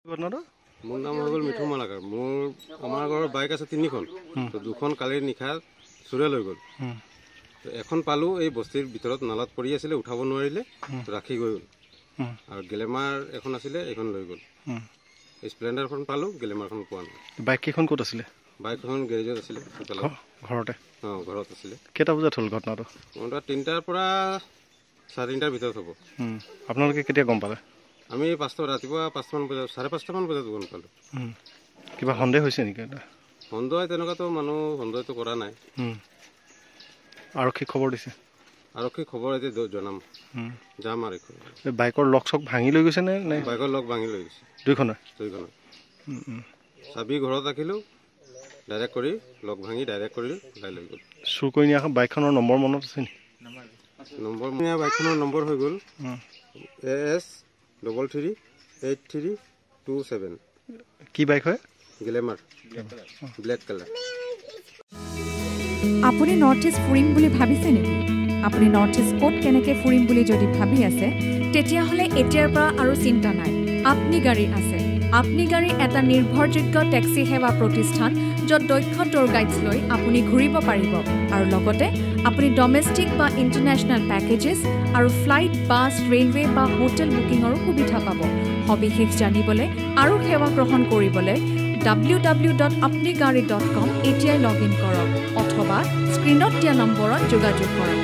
ঘটনাটো মোৰ নাম হৈ গ'ল মিঠু মালাকাৰ। আমাৰ ঘৰৰ বাইক আছে 3খন, তো 2খন কালিৰ নিশা চুৰে লৈ গ'ল। এখন পালোঁ, এই বস্তিৰ ভিতৰত নালাত পৰি আছিলে, উঠাব নোৱাৰিলে, ৰাখি গৈ গ'ল। আৰু গেলেমাৰ এখন আছিলে, এইখন লৈ গ'ল। স্প্লেণ্ডাৰখন পালোঁ, গেলেমাৰখন পোৱা নাই। বাইক কেইখন ক'ত আছিলে? বাইকখন গেৰেজত আছিলে, ঘৰতে। অঁ, ঘৰত আছিলে। কেইটা বজাত হ'ল ঘটনাটো? 3টাৰ পৰা 3:30 ভিতৰত হ'ব। আপোনালোকে কেতিয়া গম পালে? আমি ৰাতিপুৱা 5মান বজাত, 5:30মান বজাত গম পালোঁ। কিবা সন্দেহ হৈছে নেকি? সন্দেহ তেনেকুৱাতো সন্দেহটো কৰা নাই। আৰক্ষী খবৰ দিছে? আৰক্ষী খবৰ এতিয়া জনাম, যাম আৰু। বাইকৰ লক চক ভাঙি লৈ গৈছে নে? বাইকৰ লক ভাঙি লৈ গৈছে। দুইখনৰ চাবি ঘৰত ৰাখিলোঁ, ডাইৰেক্ট কৰি লক ভাঙি ডাইৰেক্ট কৰি ওলাই লৈ গ'ল। চুৰ কৰি নিয়া বাইকখনৰ নম্বৰ মনত আছে নেকি? বাইকখনৰ নম্বৰ হৈ গ'ল AS338327। কি বাইক হয়? Glamour, black colour. আপুনি নৰ্থ ইষ্ট ফুৰিম বুলি ভাবিছে নেকি? আপুনি নৰ্থ ইষ্ট ক'ত কেনেকৈ ফুৰিম বুলি যদি ভাবি আছে, তেতিয়াহ'লে এতিয়াৰ পৰা আৰু চিন্তা নাই। আপনি গাড়ী আছে। আপনি গাড়ী এটা নিৰ্ভৰযোগ্য টেক্সি সেৱা প্ৰতিষ্ঠান, য'ত দক্ষ টুৰ গাইডছ লৈ আপুনি ঘূৰিব পাৰিব আৰু লগতে আপুনি ডমেষ্টিক বা ইণ্টাৰনেশ্যনেল পেকেজেছ আৰু ফ্লাইট, বাছ, ৰেলৱে বা হোটেল বুকিঙৰো সুবিধা পাব। সবিশেষ জানিবলৈ আৰু সেৱা গ্ৰহণ কৰিবলৈ www.apnigari.com এতিয়াই লগ ইন কৰক অথবা স্ক্ৰীণত দিয়া নম্বৰত যোগাযোগ কৰক।